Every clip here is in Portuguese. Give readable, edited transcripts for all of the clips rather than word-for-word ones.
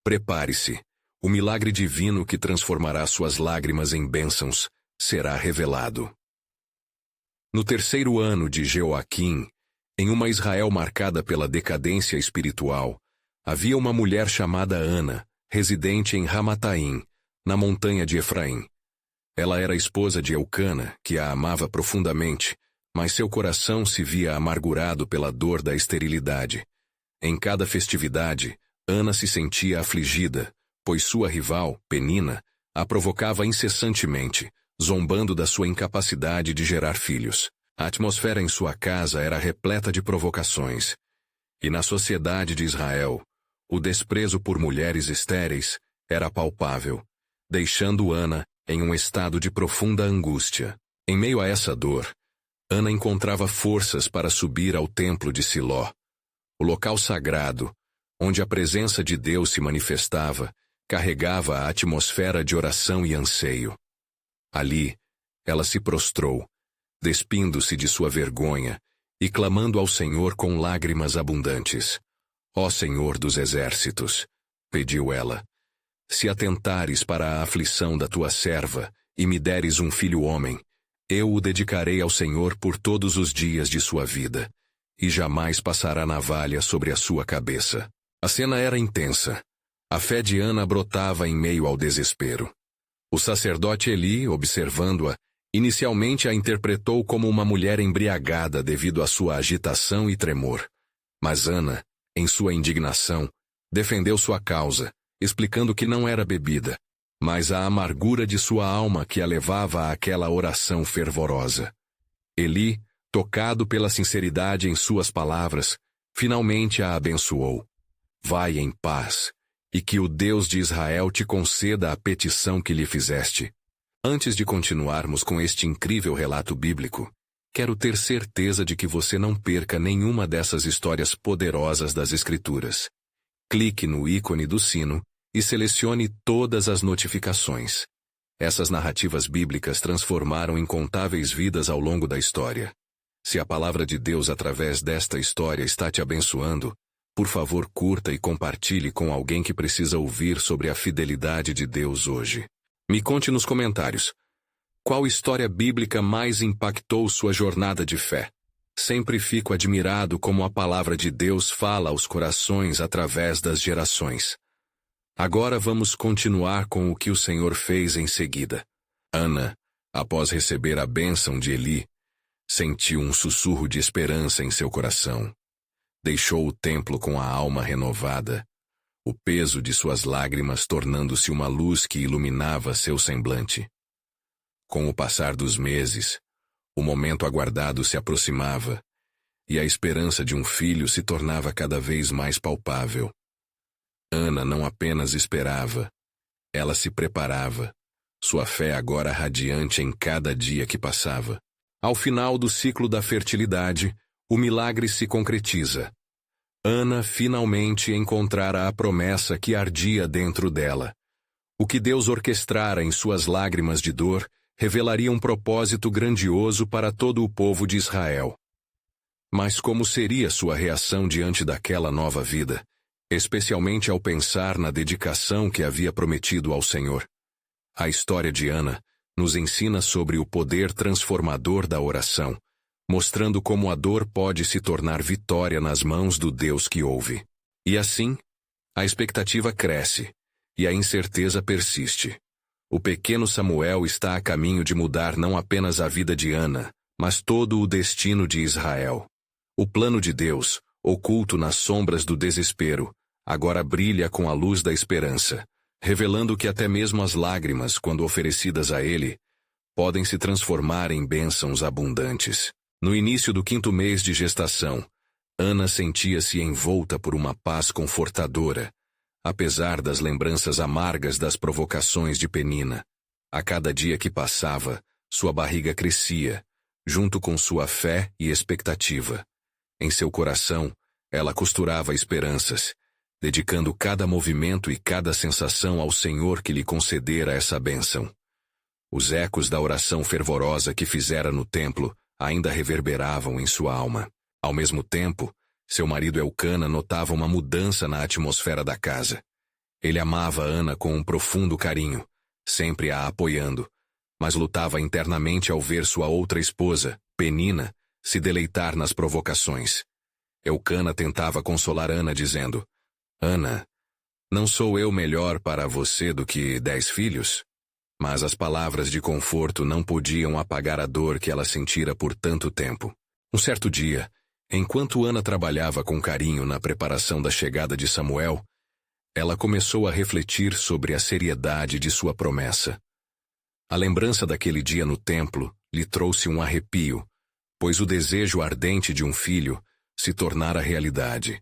Prepare-se. O milagre divino que transformará suas lágrimas em bênçãos será revelado. No terceiro ano de Jeoaquim, em uma Israel marcada pela decadência espiritual, havia uma mulher chamada Ana, residente em Ramataim, na montanha de Efraim. Ela era esposa de Eucana, que a amava profundamente, mas seu coração se via amargurado pela dor da esterilidade. Em cada festividade, Ana se sentia afligida, pois sua rival, Penina, a provocava incessantemente, zombando da sua incapacidade de gerar filhos. A atmosfera em sua casa era repleta de provocações. E na sociedade de Israel, o desprezo por mulheres estéreis era palpável, deixando Ana em um estado de profunda angústia. Em meio a essa dor, Ana encontrava forças para subir ao templo de Siló, o local sagrado, onde a presença de Deus se manifestava, carregava a atmosfera de oração e anseio. Ali, ela se prostrou, despindo-se de sua vergonha e clamando ao Senhor com lágrimas abundantes. Ó Senhor dos exércitos, pediu ela, se atentares para a aflição da tua serva e me deres um filho homem, eu o dedicarei ao Senhor por todos os dias de sua vida, e jamais passará navalha sobre a sua cabeça. A cena era intensa. A fé de Ana brotava em meio ao desespero. O sacerdote Eli, observando-a, inicialmente a interpretou como uma mulher embriagada devido à sua agitação e tremor. Mas Ana, em sua indignação, defendeu sua causa, explicando que não era bebida, mas a amargura de sua alma que a levava àquela oração fervorosa. Eli, tocado pela sinceridade em suas palavras, finalmente a abençoou. Vai em paz, e que o Deus de Israel te conceda a petição que lhe fizeste. Antes de continuarmos com este incrível relato bíblico, quero ter certeza de que você não perca nenhuma dessas histórias poderosas das Escrituras. Clique no ícone do sino e selecione todas as notificações. Essas narrativas bíblicas transformaram incontáveis vidas ao longo da história. Se a palavra de Deus através desta história está te abençoando, por favor curta e compartilhe com alguém que precisa ouvir sobre a fidelidade de Deus hoje. Me conte nos comentários, qual história bíblica mais impactou sua jornada de fé? Sempre fico admirado como a palavra de Deus fala aos corações através das gerações. Agora vamos continuar com o que o Senhor fez em seguida. Ana, após receber a bênção de Eli, sentiu um sussurro de esperança em seu coração. Deixou o templo com a alma renovada, o peso de suas lágrimas tornando-se uma luz que iluminava seu semblante. Com o passar dos meses, o momento aguardado se aproximava, e a esperança de um filho se tornava cada vez mais palpável. Ana não apenas esperava, ela se preparava, sua fé agora radiante em cada dia que passava. Ao final do ciclo da fertilidade, o milagre se concretiza. Ana finalmente encontrara a promessa que ardia dentro dela. O que Deus orquestrara em suas lágrimas de dor revelaria um propósito grandioso para todo o povo de Israel. Mas como seria sua reação diante daquela nova vida, especialmente ao pensar na dedicação que havia prometido ao Senhor? A história de Ana nos ensina sobre o poder transformador da oração, mostrando como a dor pode se tornar vitória nas mãos do Deus que ouve. E assim, a expectativa cresce, e a incerteza persiste. O pequeno Samuel está a caminho de mudar não apenas a vida de Ana, mas todo o destino de Israel. O plano de Deus, oculto nas sombras do desespero, agora brilha com a luz da esperança, revelando que até mesmo as lágrimas, quando oferecidas a Ele, podem se transformar em bênçãos abundantes. No início do 5º mês de gestação, Ana sentia-se envolta por uma paz confortadora, apesar das lembranças amargas das provocações de Penina. A cada dia que passava, sua barriga crescia, junto com sua fé e expectativa. Em seu coração, ela costurava esperanças, dedicando cada movimento e cada sensação ao Senhor que lhe concedera essa bênção. Os ecos da oração fervorosa que fizera no templo ainda reverberavam em sua alma. Ao mesmo tempo, seu marido Eucana notava uma mudança na atmosfera da casa. Ele amava Ana com um profundo carinho, sempre a apoiando, mas lutava internamente ao ver sua outra esposa, Penina, se deleitar nas provocações. Eucana tentava consolar Ana dizendo: Ana, não sou eu melhor para você do que 10 filhos? Mas as palavras de conforto não podiam apagar a dor que ela sentira por tanto tempo. Um certo dia, enquanto Ana trabalhava com carinho na preparação da chegada de Samuel, ela começou a refletir sobre a seriedade de sua promessa. A lembrança daquele dia no templo lhe trouxe um arrepio, pois o desejo ardente de um filho se tornara realidade.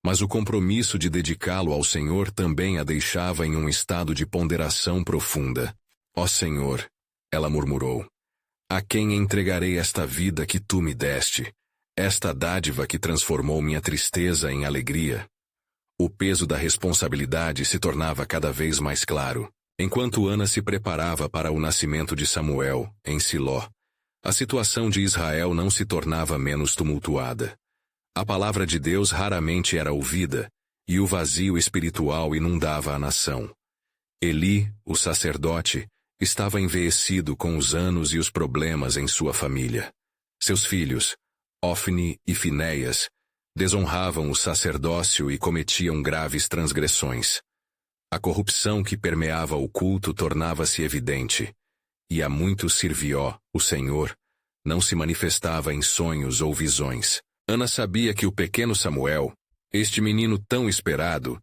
Mas o compromisso de dedicá-lo ao Senhor também a deixava em um estado de ponderação profunda. Ó Senhor, ela murmurou, a quem entregarei esta vida que tu me deste, esta dádiva que transformou minha tristeza em alegria? O peso da responsabilidade se tornava cada vez mais claro. Enquanto Ana se preparava para o nascimento de Samuel, em Siló, a situação de Israel não se tornava menos tumultuada. A palavra de Deus raramente era ouvida, e o vazio espiritual inundava a nação. Eli, o sacerdote, estava envelhecido com os anos e os problemas em sua família. Seus filhos, Ofni e Finéias, desonravam o sacerdócio e cometiam graves transgressões. A corrupção que permeava o culto tornava-se evidente, e a muitos Sirvió, o Senhor, não se manifestava em sonhos ou visões. Ana sabia que o pequeno Samuel, este menino tão esperado,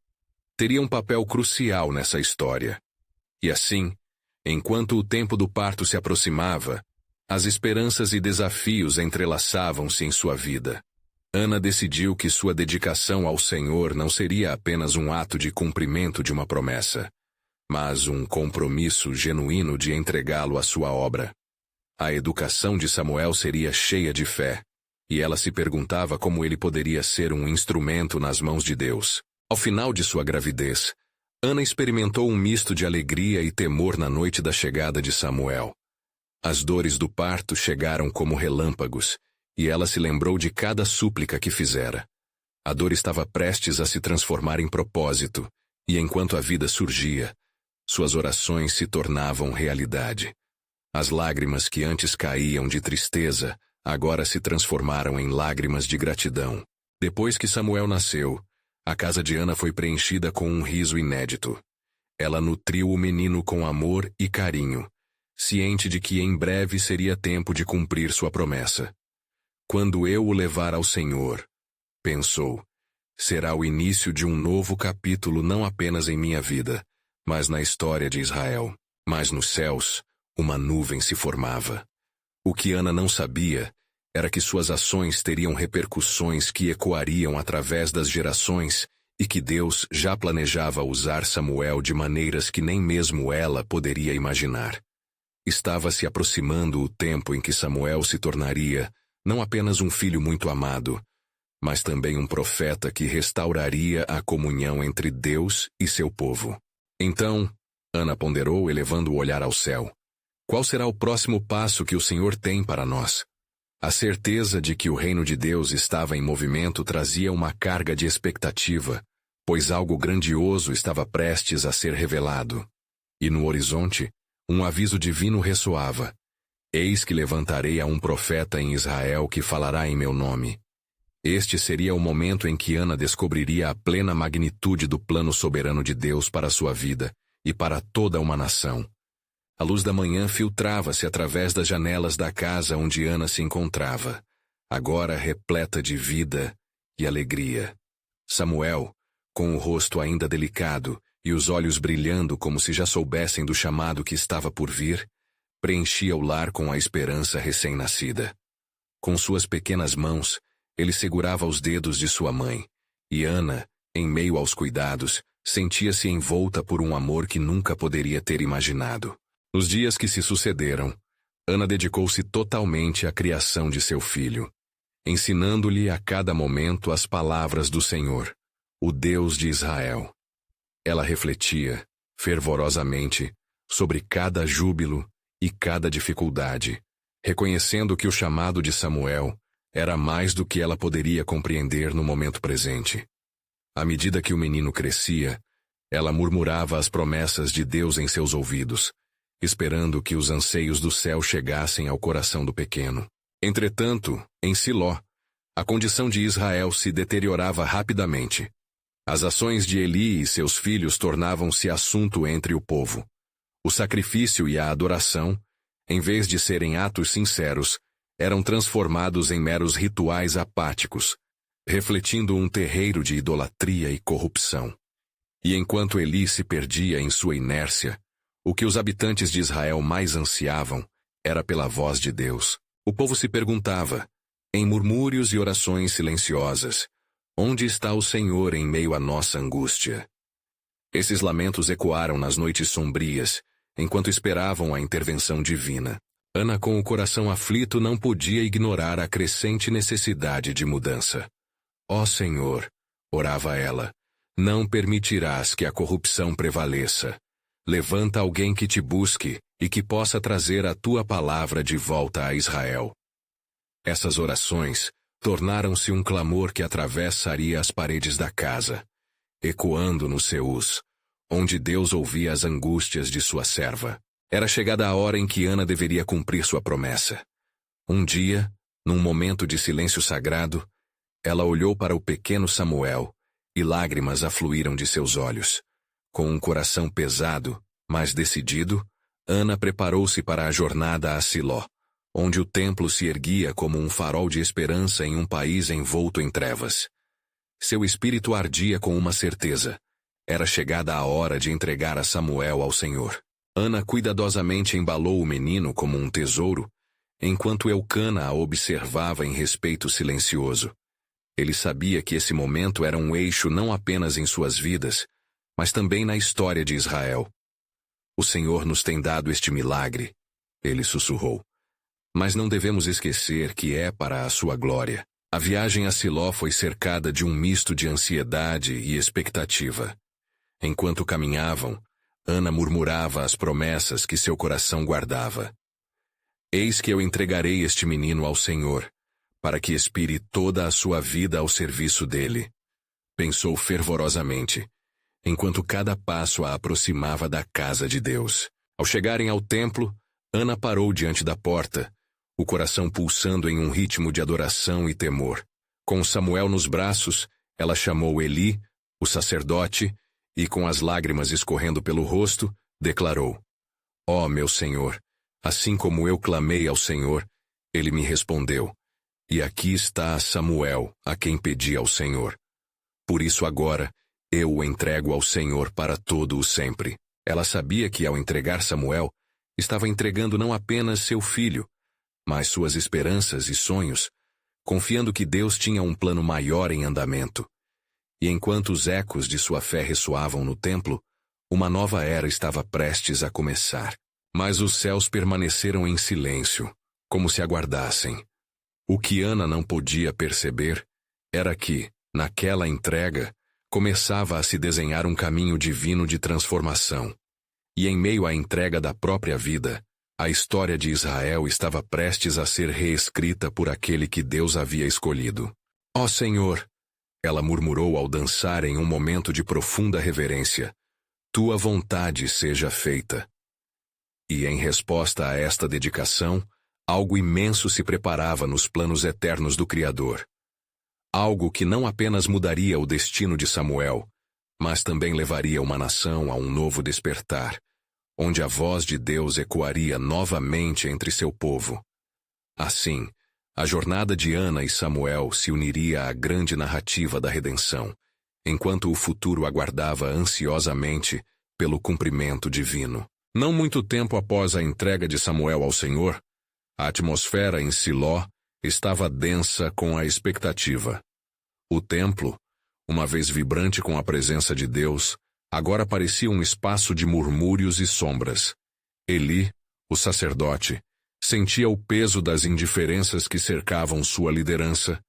teria um papel crucial nessa história. E assim, enquanto o tempo do parto se aproximava, as esperanças e desafios entrelaçavam-se em sua vida. Ana decidiu que sua dedicação ao Senhor não seria apenas um ato de cumprimento de uma promessa, mas um compromisso genuíno de entregá-lo à sua obra. A educação de Samuel seria cheia de fé, e ela se perguntava como ele poderia ser um instrumento nas mãos de Deus. Ao final de sua gravidez, Ana experimentou um misto de alegria e temor na noite da chegada de Samuel. As dores do parto chegaram como relâmpagos, e ela se lembrou de cada súplica que fizera. A dor estava prestes a se transformar em propósito, e enquanto a vida surgia, suas orações se tornavam realidade. As lágrimas que antes caíam de tristeza, agora se transformaram em lágrimas de gratidão. Depois que Samuel nasceu, a casa de Ana foi preenchida com um riso inédito. Ela nutriu o menino com amor e carinho, ciente de que em breve seria tempo de cumprir sua promessa. Quando eu o levar ao Senhor, pensou, será o início de um novo capítulo não apenas em minha vida, mas na história de Israel. Mas nos céus, uma nuvem se formava. O que Ana não sabia era que suas ações teriam repercussões que ecoariam através das gerações e que Deus já planejava usar Samuel de maneiras que nem mesmo ela poderia imaginar. Estava se aproximando o tempo em que Samuel se tornaria não apenas um filho muito amado, mas também um profeta que restauraria a comunhão entre Deus e seu povo. Então, Ana ponderou, elevando o olhar ao céu. Qual será o próximo passo que o Senhor tem para nós? A certeza de que o reino de Deus estava em movimento trazia uma carga de expectativa, pois algo grandioso estava prestes a ser revelado. E no horizonte, um aviso divino ressoava. Eis que levantarei a um profeta em Israel que falará em meu nome. Este seria o momento em que Ana descobriria a plena magnitude do plano soberano de Deus para sua vida e para toda uma nação. A luz da manhã filtrava-se através das janelas da casa onde Ana se encontrava, agora repleta de vida e alegria. Samuel, com o rosto ainda delicado e os olhos brilhando como se já soubessem do chamado que estava por vir, preenchia o lar com a esperança recém-nascida. Com suas pequenas mãos, ele segurava os dedos de sua mãe, e Ana, em meio aos cuidados, sentia-se envolta por um amor que nunca poderia ter imaginado. Nos dias que se sucederam, Ana dedicou-se totalmente à criação de seu filho, ensinando-lhe a cada momento as palavras do Senhor, o Deus de Israel. Ela refletia, fervorosamente, sobre cada júbilo e cada dificuldade, reconhecendo que o chamado de Samuel era mais do que ela poderia compreender no momento presente. À medida que o menino crescia, Ela murmurava as promessas de Deus em seus ouvidos, esperando que os anseios do céu chegassem ao coração do pequeno. Entretanto, em Siló, a condição de Israel se deteriorava rapidamente. As ações de Eli e seus filhos tornavam-se assunto entre o povo. O sacrifício e a adoração, em vez de serem atos sinceros, eram transformados em meros rituais apáticos, refletindo um terreiro de idolatria e corrupção. E enquanto Eli se perdia em sua inércia, o que os habitantes de Israel mais ansiavam era pela voz de Deus. O povo se perguntava, em murmúrios e orações silenciosas, onde está o Senhor em meio à nossa angústia? Esses lamentos ecoaram nas noites sombrias, enquanto esperavam a intervenção divina. Ana, com o coração aflito, não podia ignorar a crescente necessidade de mudança. Ó Senhor, orava ela, não permitirás que a corrupção prevaleça. Levanta alguém que te busque e que possa trazer a tua palavra de volta a Israel. Essas orações tornaram-se um clamor que atravessaria as paredes da casa, ecoando nos Seus, onde Deus ouvia as angústias de sua serva. Era chegada a hora em que Ana deveria cumprir sua promessa. Um dia, num momento de silêncio sagrado, ela olhou para o pequeno Samuel, e lágrimas afluíram de seus olhos. Com um coração pesado, mas decidido, Ana preparou-se para a jornada a Siló, onde o templo se erguia como um farol de esperança em um país envolto em trevas. Seu espírito ardia com uma certeza. Era chegada a hora de entregar a Samuel ao Senhor. Ana cuidadosamente embalou o menino como um tesouro, enquanto Eucana a observava em respeito silencioso. Ele sabia que esse momento era um eixo não apenas em suas vidas, mas também na história de Israel. O Senhor nos tem dado este milagre, ele sussurrou. Mas não devemos esquecer que é para a sua glória. A viagem a Siló foi cercada de um misto de ansiedade e expectativa. Enquanto caminhavam, Ana murmurava as promessas que seu coração guardava. Eis que eu entregarei este menino ao Senhor, para que expire toda a sua vida ao serviço dele. Pensou fervorosamente, enquanto cada passo a aproximava da casa de Deus. Ao chegarem ao templo, Ana parou diante da porta, o coração pulsando em um ritmo de adoração e temor. Com Samuel nos braços, ela chamou Eli, o sacerdote, e com as lágrimas escorrendo pelo rosto, declarou: Ó meu Senhor, assim como eu clamei ao Senhor, ele me respondeu. E aqui está Samuel, a quem pedi ao Senhor. Por isso agora, eu o entrego ao Senhor para todo o sempre. Ela sabia que ao entregar Samuel, estava entregando não apenas seu filho, mas suas esperanças e sonhos, confiando que Deus tinha um plano maior em andamento. E enquanto os ecos de sua fé ressoavam no templo, uma nova era estava prestes a começar. Mas os céus permaneceram em silêncio, como se aguardassem. O que Ana não podia perceber era que, naquela entrega, começava a se desenhar um caminho divino de transformação. E em meio à entrega da própria vida, a história de Israel estava prestes a ser reescrita por aquele que Deus havia escolhido. Ó Senhor, ela murmurou ao dançar em um momento de profunda reverência, tua vontade seja feita. E em resposta a esta dedicação, algo imenso se preparava nos planos eternos do Criador. Algo que não apenas mudaria o destino de Samuel, mas também levaria uma nação a um novo despertar, onde a voz de Deus ecoaria novamente entre seu povo. Assim, a jornada de Ana e Samuel se uniria à grande narrativa da redenção, enquanto o futuro aguardava ansiosamente pelo cumprimento divino. Não muito tempo após a entrega de Samuel ao Senhor, a atmosfera em Siló estava densa com a expectativa. O templo, uma vez vibrante com a presença de Deus, agora parecia um espaço de murmúrios e sombras. Eli, o sacerdote, sentia o peso das indiferenças que cercavam sua liderança,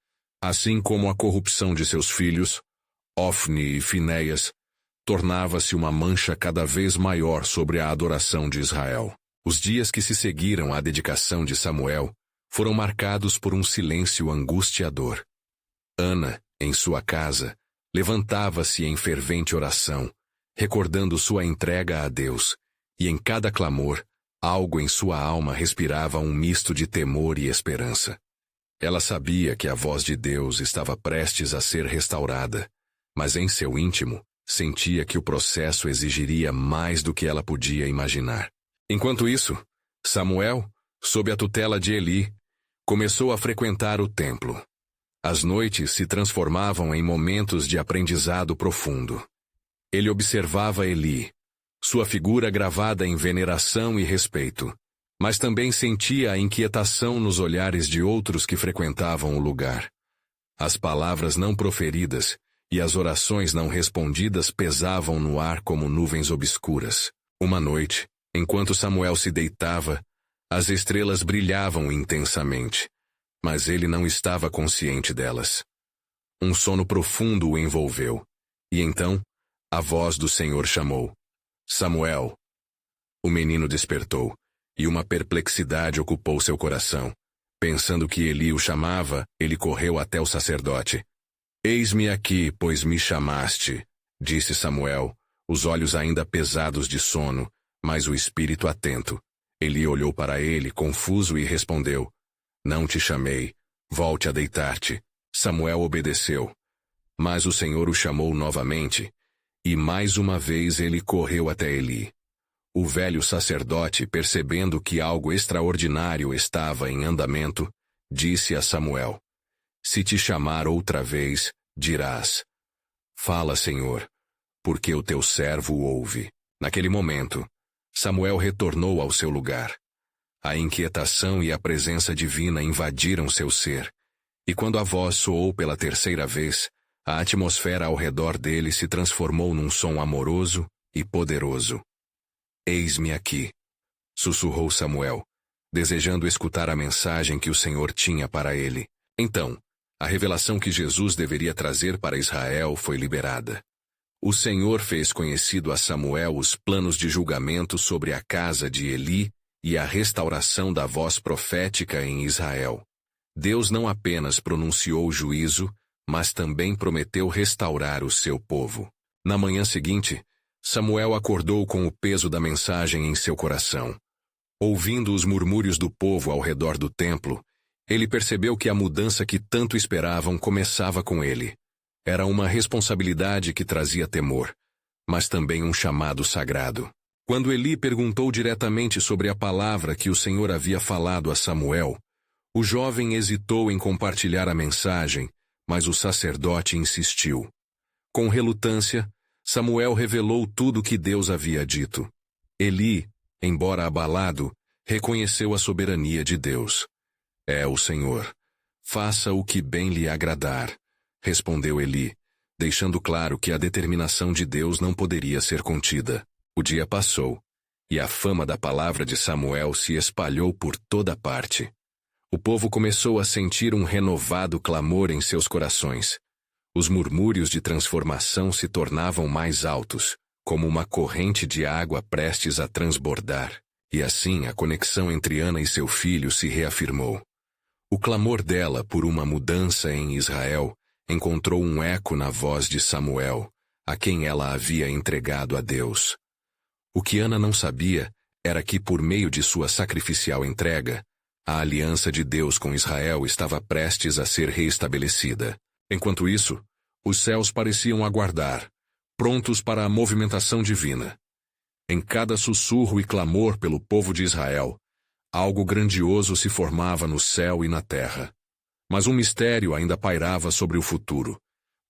assim como a corrupção de seus filhos, Ofni e Finéias, tornava-se uma mancha cada vez maior sobre a adoração de Israel. Os dias que se seguiram à dedicação de Samuel foram marcados por um silêncio angustiador. Ana, em sua casa, levantava-se em fervente oração, recordando sua entrega a Deus, e em cada clamor, algo em sua alma respirava um misto de temor e esperança. Ela sabia que a voz de Deus estava prestes a ser restaurada, mas em seu íntimo, sentia que o processo exigiria mais do que ela podia imaginar. Enquanto isso, Samuel, sob a tutela de Eli, começou a frequentar o templo. As noites se transformavam em momentos de aprendizado profundo. Ele observava Eli, sua figura gravada em veneração e respeito, mas também sentia a inquietação nos olhares de outros que frequentavam o lugar. As palavras não proferidas e as orações não respondidas pesavam no ar como nuvens obscuras. Uma noite, enquanto Samuel se deitava, as estrelas brilhavam intensamente, mas ele não estava consciente delas. Um sono profundo o envolveu, e então, a voz do Senhor chamou: Samuel. O menino despertou, e uma perplexidade ocupou seu coração. Pensando que Eli o chamava, ele correu até o sacerdote. Eis-me aqui, pois me chamaste, disse Samuel, os olhos ainda pesados de sono, mas o espírito atento. Eli olhou para ele, confuso, e respondeu: Não te chamei, volte a deitar-te. Samuel obedeceu. Mas o Senhor o chamou novamente, e mais uma vez ele correu até Eli. O velho sacerdote, percebendo que algo extraordinário estava em andamento, disse a Samuel: Se te chamar outra vez, dirás: Fala, Senhor, porque o teu servo ouve. Naquele momento, Samuel retornou ao seu lugar. A inquietação e a presença divina invadiram seu ser, e quando a voz soou pela terceira vez, a atmosfera ao redor dele se transformou num som amoroso e poderoso. Eis-me aqui, sussurrou Samuel, desejando escutar a mensagem que o Senhor tinha para ele. Então, a revelação que Jesus deveria trazer para Israel foi liberada. O Senhor fez conhecido a Samuel os planos de julgamento sobre a casa de Eli e a restauração da voz profética em Israel. Deus não apenas pronunciou juízo, mas também prometeu restaurar o seu povo. Na manhã seguinte, Samuel acordou com o peso da mensagem em seu coração. Ouvindo os murmúrios do povo ao redor do templo, ele percebeu que a mudança que tanto esperavam começava com ele. Era uma responsabilidade que trazia temor, mas também um chamado sagrado. Quando Eli perguntou diretamente sobre a palavra que o Senhor havia falado a Samuel, o jovem hesitou em compartilhar a mensagem, mas o sacerdote insistiu. Com relutância, Samuel revelou tudo o que Deus havia dito. Eli, embora abalado, reconheceu a soberania de Deus. É o Senhor. Faça o que bem lhe agradar, respondeu Eli, deixando claro que a determinação de Deus não poderia ser contida. O dia passou, e a fama da palavra de Samuel se espalhou por toda parte. O povo começou a sentir um renovado clamor em seus corações. Os murmúrios de transformação se tornavam mais altos, como uma corrente de água prestes a transbordar, e assim a conexão entre Ana e seu filho se reafirmou. O clamor dela por uma mudança em Israel encontrou um eco na voz de Samuel, a quem ela havia entregado a Deus. O que Ana não sabia era que, por meio de sua sacrificial entrega, a aliança de Deus com Israel estava prestes a ser reestabelecida. Enquanto isso, os céus pareciam aguardar, prontos para a movimentação divina. Em cada sussurro e clamor pelo povo de Israel, algo grandioso se formava no céu e na terra. Mas um mistério ainda pairava sobre o futuro,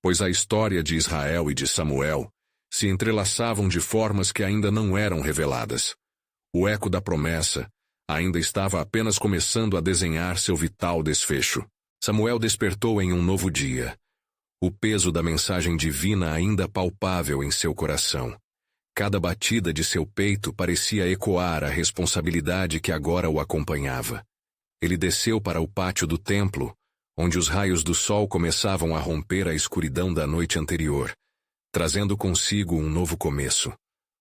pois a história de Israel e de Samuel se entrelaçavam de formas que ainda não eram reveladas. O eco da promessa ainda estava apenas começando a desenhar seu vital desfecho. Samuel despertou em um novo dia. O peso da mensagem divina ainda palpável em seu coração. Cada batida de seu peito parecia ecoar a responsabilidade que agora o acompanhava. Ele desceu para o pátio do templo, onde os raios do sol começavam a romper a escuridão da noite anterior, trazendo consigo um novo começo.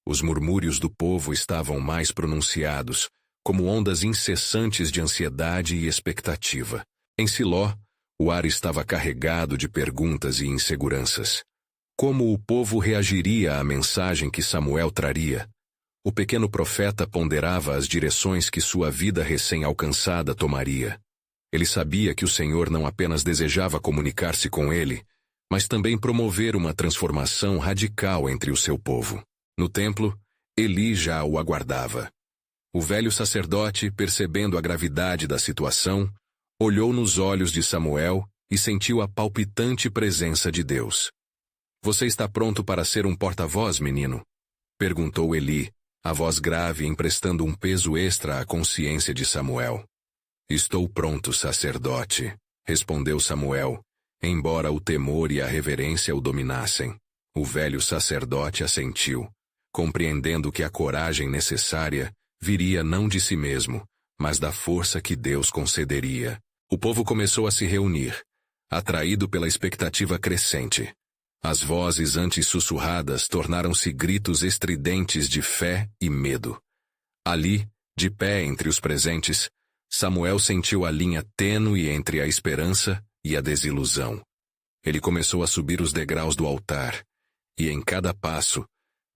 Os murmúrios do povo estavam mais pronunciados, como ondas incessantes de ansiedade e expectativa. Em Siló, o ar estava carregado de perguntas e inseguranças. como o povo reagiria à mensagem que Samuel traria. O pequeno profeta ponderava as direções que sua vida recém-alcançada tomaria. Ele sabia que o Senhor não apenas desejava comunicar-se com ele, mas também promover uma transformação radical entre o seu povo. No templo, Eli já o aguardava. O velho sacerdote, percebendo a gravidade da situação, olhou nos olhos de Samuel e sentiu a palpitante presença de Deus. "Você está pronto para ser um porta-voz, menino?" perguntou Eli, a voz grave emprestando um peso extra à consciência de Samuel. "Estou pronto, sacerdote", respondeu Samuel, embora o temor e a reverência o dominassem. O velho sacerdote assentiu, compreendendo que a coragem necessária viria não de si mesmo, mas da força que Deus concederia. O povo começou a se reunir, atraído pela expectativa crescente. As vozes antes sussurradas tornaram-se gritos estridentes de fé e medo. Ali, de pé entre os presentes, Samuel sentiu a linha tênue entre a esperança e a desilusão. Ele começou a subir os degraus do altar, e em cada passo,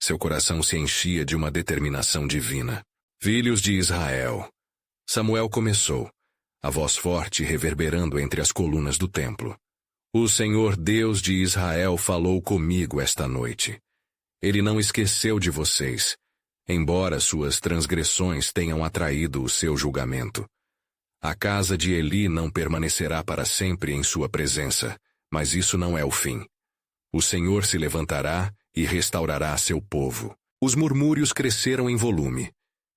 seu coração se enchia de uma determinação divina. "Filhos de Israel", Samuel começou, a voz forte reverberando entre as colunas do templo. "O Senhor Deus de Israel falou comigo esta noite. Ele não esqueceu de vocês, embora suas transgressões tenham atraído o seu julgamento. A casa de Eli não permanecerá para sempre em sua presença, mas isso não é o fim. O Senhor se levantará e restaurará seu povo." Os murmúrios cresceram em volume,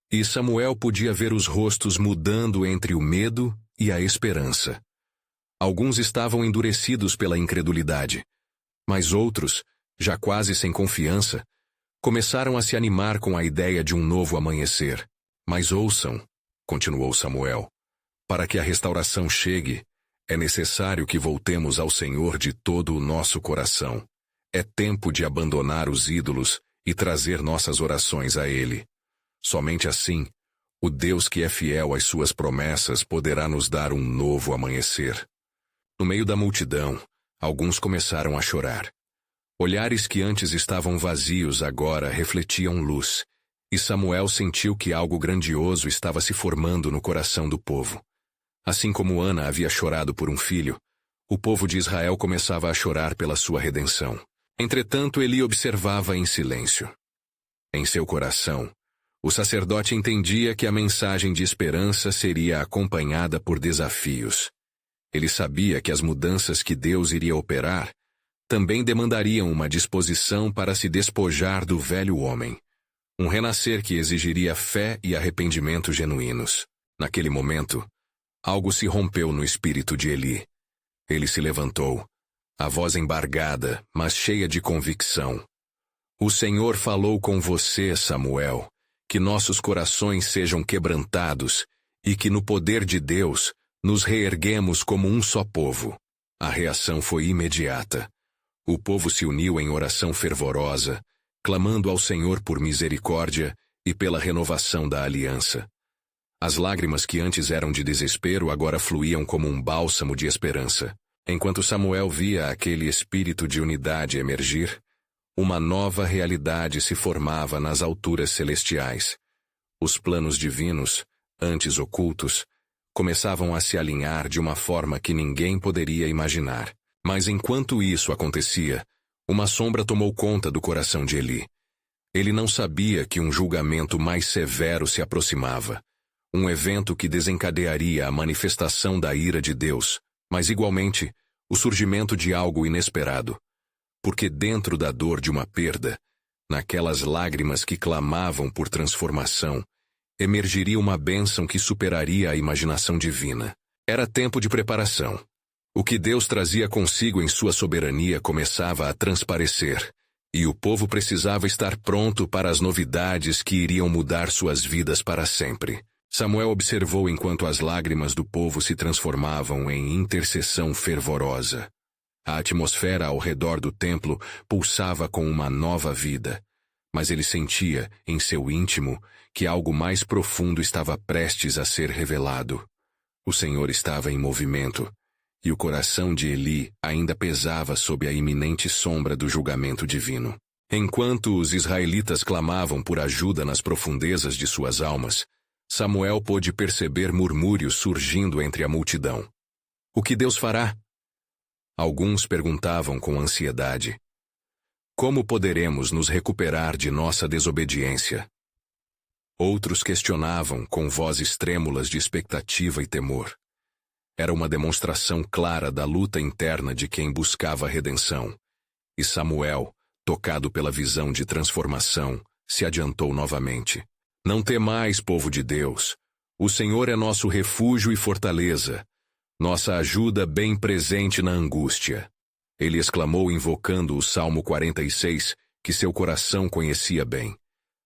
e Samuel podia ver os rostos mudando entre o medo e a esperança. Alguns estavam endurecidos pela incredulidade, mas outros, já quase sem confiança, começaram a se animar com a ideia de um novo amanhecer. "Mas ouçam", continuou Samuel, "para que a restauração chegue, é necessário que voltemos ao Senhor de todo o nosso coração. É tempo de abandonar os ídolos e trazer nossas orações a Ele. Somente assim, o Deus que é fiel às suas promessas poderá nos dar um novo amanhecer." No meio da multidão, alguns começaram a chorar. Olhares que antes estavam vazios agora refletiam luz, e Samuel sentiu que algo grandioso estava se formando no coração do povo. Assim como Ana havia chorado por um filho, o povo de Israel começava a chorar pela sua redenção. Entretanto, Eli observava em silêncio. Em seu coração, o sacerdote entendia que a mensagem de esperança seria acompanhada por desafios. Ele sabia que as mudanças que Deus iria operar também demandariam uma disposição para se despojar do velho homem, um renascer que exigiria fé e arrependimento genuínos. Naquele momento, algo se rompeu no espírito de Eli. Ele se levantou, a voz embargada, mas cheia de convicção. "O Senhor falou com você, Samuel, que nossos corações sejam quebrantados e que no poder de Deus nos reerguemos como um só povo." A reação foi imediata. O povo se uniu em oração fervorosa, clamando ao Senhor por misericórdia e pela renovação da aliança. As lágrimas que antes eram de desespero agora fluíam como um bálsamo de esperança. Enquanto Samuel via aquele espírito de unidade emergir, uma nova realidade se formava nas alturas celestiais. Os planos divinos, antes ocultos, começavam a se alinhar de uma forma que ninguém poderia imaginar. Mas enquanto isso acontecia, uma sombra tomou conta do coração de Eli. Ele não sabia que um julgamento mais severo se aproximava, um evento que desencadearia a manifestação da ira de Deus, mas igualmente, o surgimento de algo inesperado. Porque dentro da dor de uma perda, naquelas lágrimas que clamavam por transformação, emergiria uma bênção que superaria a imaginação divina. Era tempo de preparação. O que Deus trazia consigo em sua soberania começava a transparecer, e o povo precisava estar pronto para as novidades que iriam mudar suas vidas para sempre. Samuel observou enquanto as lágrimas do povo se transformavam em intercessão fervorosa. A atmosfera ao redor do templo pulsava com uma nova vida, mas ele sentia, em seu íntimo, que algo mais profundo estava prestes a ser revelado. O Senhor estava em movimento, e o coração de Eli ainda pesava sob a iminente sombra do julgamento divino. Enquanto os israelitas clamavam por ajuda nas profundezas de suas almas, Samuel pôde perceber murmúrios surgindo entre a multidão. O que Deus fará? Alguns perguntavam com ansiedade: como poderemos nos recuperar de nossa desobediência? Outros questionavam com vozes trêmulas de expectativa e temor. Era uma demonstração clara da luta interna de quem buscava redenção. E Samuel, tocado pela visão de transformação, se adiantou novamente. Não temais, povo de Deus. O Senhor é nosso refúgio e fortaleza, nossa ajuda bem presente na angústia. Ele exclamou invocando o Salmo 46, que seu coração conhecia bem.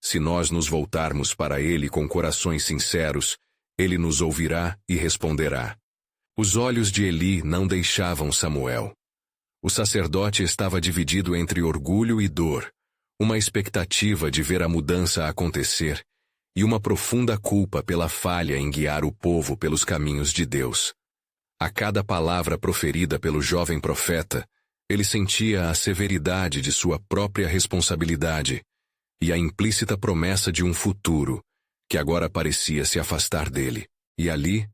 Se nós nos voltarmos para ele com corações sinceros, ele nos ouvirá e responderá. Os olhos de Eli não deixavam Samuel. O sacerdote estava dividido entre orgulho e dor, uma expectativa de ver a mudança acontecer e uma profunda culpa pela falha em guiar o povo pelos caminhos de Deus. A cada palavra proferida pelo jovem profeta, ele sentia a severidade de sua própria responsabilidade e a implícita promessa de um futuro que agora parecia se afastar dele. E ali,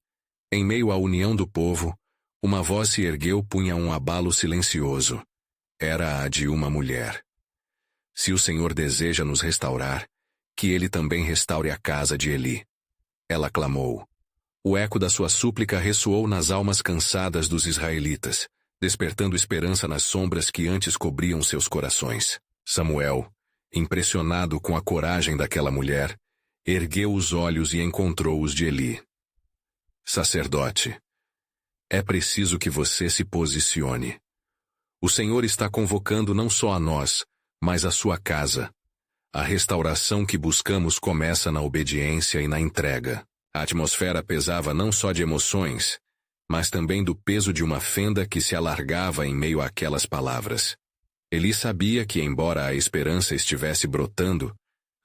em meio à união do povo, uma voz se ergueu punha um abalo silencioso. Era a de uma mulher. Se o Senhor deseja nos restaurar, que ele também restaure a casa de Eli. Ela clamou. O eco da sua súplica ressoou nas almas cansadas dos israelitas, despertando esperança nas sombras que antes cobriam seus corações. Samuel, impressionado com a coragem daquela mulher, ergueu os olhos e encontrou os de Eli. Sacerdote, é preciso que você se posicione. O Senhor está convocando não só a nós, mas a sua casa. A restauração que buscamos começa na obediência e na entrega. A atmosfera pesava não só de emoções, mas também do peso de uma fenda que se alargava em meio àquelas palavras. Eli sabia que, embora a esperança estivesse brotando,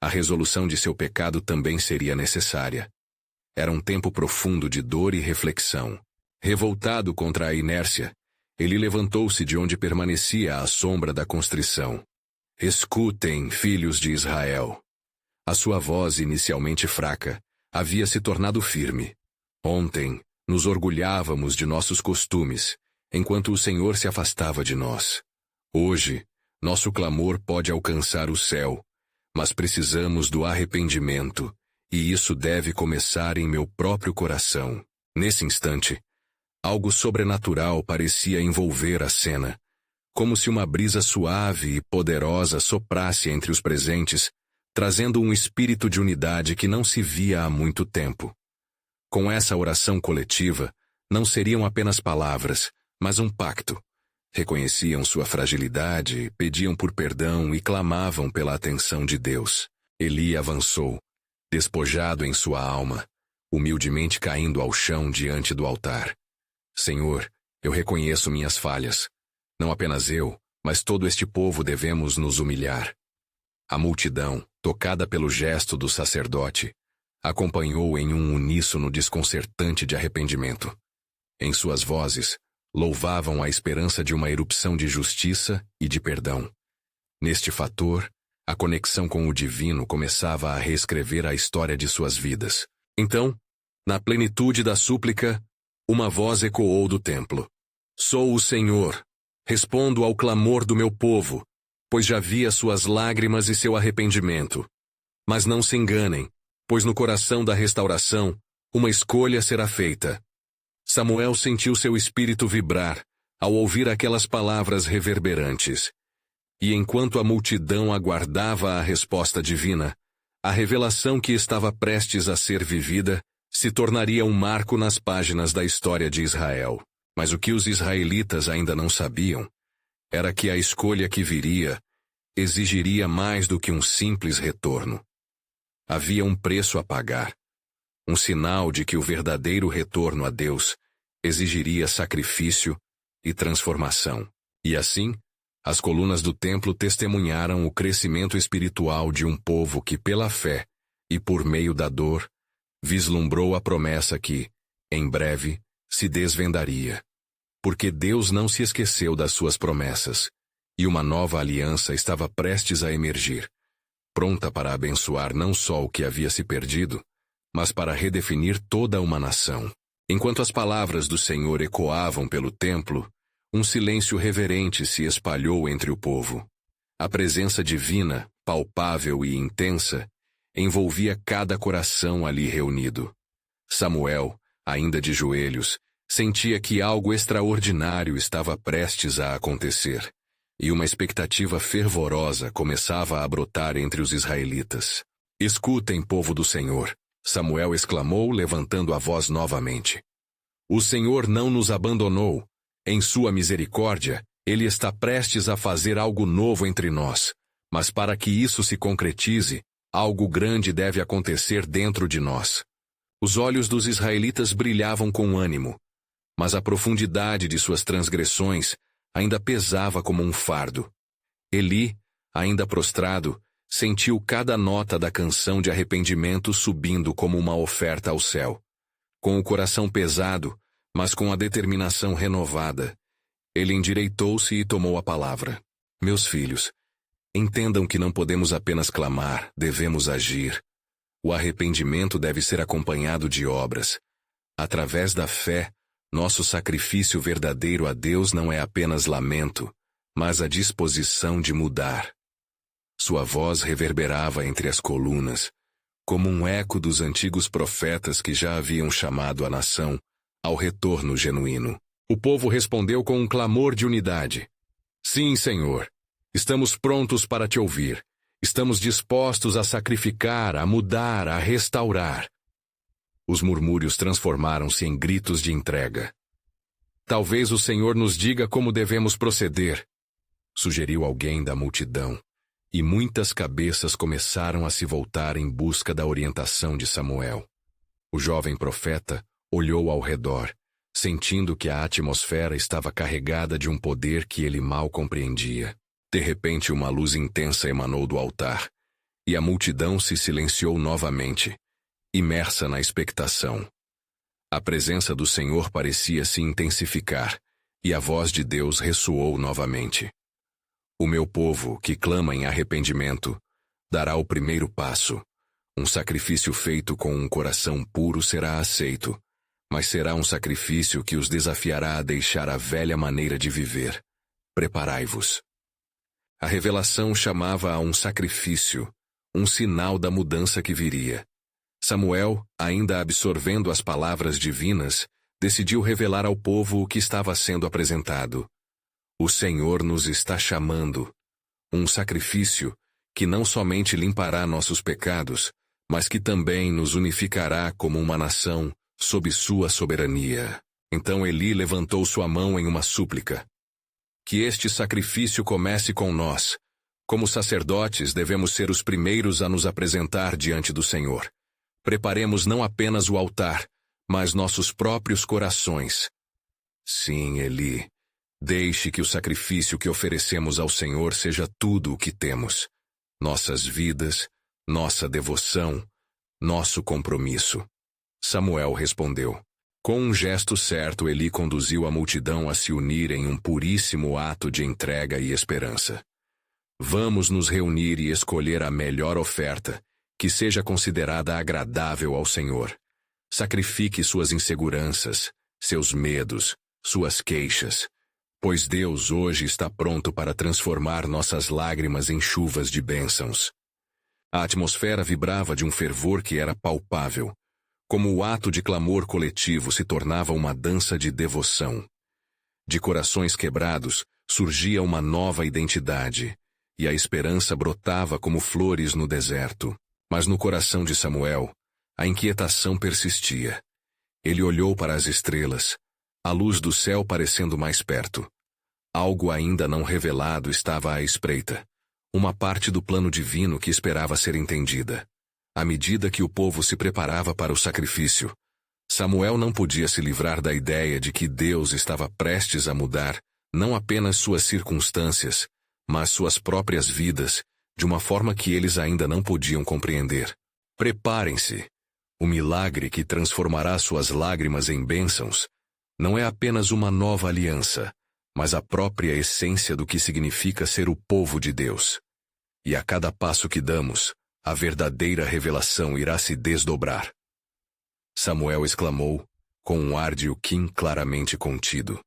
a resolução de seu pecado também seria necessária. Era um tempo profundo de dor e reflexão. Revoltado contra a inércia, ele levantou-se de onde permanecia à sombra da constrição. Escutem, filhos de Israel. A sua voz, inicialmente fraca, havia se tornado firme. Ontem, nos orgulhávamos de nossos costumes, enquanto o Senhor se afastava de nós. Hoje, nosso clamor pode alcançar o céu, mas precisamos do arrependimento, e isso deve começar em meu próprio coração. Nesse instante, algo sobrenatural parecia envolver a cena, como se uma brisa suave e poderosa soprasse entre os presentes, trazendo um espírito de unidade que não se via há muito tempo. Com essa oração coletiva, não seriam apenas palavras, mas um pacto. Reconheciam sua fragilidade, pediam por perdão e clamavam pela atenção de Deus. Eli avançou, despojado em sua alma, humildemente caindo ao chão diante do altar. Senhor, eu reconheço minhas falhas. Não apenas eu, mas todo este povo devemos nos humilhar. A multidão, tocada pelo gesto do sacerdote, acompanhou em um uníssono desconcertante de arrependimento. Em suas vozes, louvavam a esperança de uma erupção de justiça e de perdão. Neste fator, a conexão com o divino começava a reescrever a história de suas vidas. Então, na plenitude da súplica, uma voz ecoou do templo. Sou o Senhor. Respondo ao clamor do meu povo, pois já vi as suas lágrimas e seu arrependimento. Mas não se enganem, pois no coração da restauração, uma escolha será feita. Samuel sentiu seu espírito vibrar ao ouvir aquelas palavras reverberantes. E enquanto a multidão aguardava a resposta divina, a revelação que estava prestes a ser vivida se tornaria um marco nas páginas da história de Israel. Mas o que os israelitas ainda não sabiam era que a escolha que viria exigiria mais do que um simples retorno. Havia um preço a pagar, um sinal de que o verdadeiro retorno a Deus exigiria sacrifício e transformação. E assim, as colunas do templo testemunharam o crescimento espiritual de um povo que, pela fé e por meio da dor, vislumbrou a promessa que, em breve, se desvendaria. porque Deus não se esqueceu das suas promessas, e uma nova aliança estava prestes a emergir, pronta para abençoar não só o que havia se perdido, mas para redefinir toda uma nação. Enquanto as palavras do Senhor ecoavam pelo templo, um silêncio reverente se espalhou entre o povo. A presença divina, palpável e intensa, envolvia cada coração ali reunido. Samuel, ainda de joelhos, sentia que algo extraordinário estava prestes a acontecer, e uma expectativa fervorosa começava a brotar entre os israelitas. "Escutem, povo do Senhor", Samuel exclamou, levantando a voz novamente. "O Senhor não nos abandonou. Em sua misericórdia, Ele está prestes a fazer algo novo entre nós. Mas para que isso se concretize, algo grande deve acontecer dentro de nós." Os olhos dos israelitas brilhavam com ânimo, mas a profundidade de suas transgressões ainda pesava como um fardo. Eli, ainda prostrado, sentiu cada nota da canção de arrependimento subindo como uma oferta ao céu. Com o coração pesado, mas com a determinação renovada, ele endireitou-se e tomou a palavra. "Meus filhos, entendam que não podemos apenas clamar, devemos agir. O arrependimento deve ser acompanhado de obras. Através da fé, nosso sacrifício verdadeiro a Deus não é apenas lamento, mas a disposição de mudar." Sua voz reverberava entre as colunas, como um eco dos antigos profetas que já haviam chamado a nação ao retorno genuíno. O povo respondeu com um clamor de unidade. "Sim, Senhor, estamos prontos para te ouvir. Estamos dispostos a sacrificar, a mudar, a restaurar." Os murmúrios transformaram-se em gritos de entrega. "Talvez o Senhor nos diga como devemos proceder", sugeriu alguém da multidão, e muitas cabeças começaram a se voltar em busca da orientação de Samuel. O jovem profeta olhou ao redor, sentindo que a atmosfera estava carregada de um poder que ele mal compreendia. De repente, uma luz intensa emanou do altar, e a multidão se silenciou novamente, imersa na expectação. A presença do Senhor parecia se intensificar, e a voz de Deus ressoou novamente. "O meu povo, que clama em arrependimento, dará o primeiro passo. Um sacrifício feito com um coração puro será aceito, mas será um sacrifício que os desafiará a deixar a velha maneira de viver. Preparai-vos." A revelação chamava a um sacrifício, um sinal da mudança que viria. Samuel, ainda absorvendo as palavras divinas, decidiu revelar ao povo o que estava sendo apresentado. "O Senhor nos está chamando. Um sacrifício que não somente limpará nossos pecados, mas que também nos unificará como uma nação sob sua soberania." Então Eli levantou sua mão em uma súplica. "Que este sacrifício comece com nós. Como sacerdotes, devemos ser os primeiros a nos apresentar diante do Senhor. Preparemos não apenas o altar, mas nossos próprios corações." "Sim, Eli. Deixe que o sacrifício que oferecemos ao Senhor seja tudo o que temos. Nossas vidas, nossa devoção, nosso compromisso." Samuel respondeu. Com um gesto certo, Eli conduziu a multidão a se unir em um puríssimo ato de entrega e esperança. "Vamos nos reunir e escolher a melhor oferta, que seja considerada agradável ao Senhor. Sacrifique suas inseguranças, seus medos, suas queixas, pois Deus hoje está pronto para transformar nossas lágrimas em chuvas de bênçãos." A atmosfera vibrava de um fervor que era palpável, como o ato de clamor coletivo se tornava uma dança de devoção. De corações quebrados surgia uma nova identidade, e a esperança brotava como flores no deserto. Mas no coração de Samuel, a inquietação persistia. Ele olhou para as estrelas, a luz do céu parecendo mais perto. Algo ainda não revelado estava à espreita, uma parte do plano divino que esperava ser entendida. À medida que o povo se preparava para o sacrifício, Samuel não podia se livrar da ideia de que Deus estava prestes a mudar não apenas suas circunstâncias, mas suas próprias vidas, de uma forma que eles ainda não podiam compreender. Preparem-se. O milagre que transformará suas lágrimas em bênçãos não é apenas uma nova aliança, mas a própria essência do que significa ser o povo de Deus. E a cada passo que damos, a verdadeira revelação irá se desdobrar. Samuel exclamou, com um ar de Uquim claramente contido,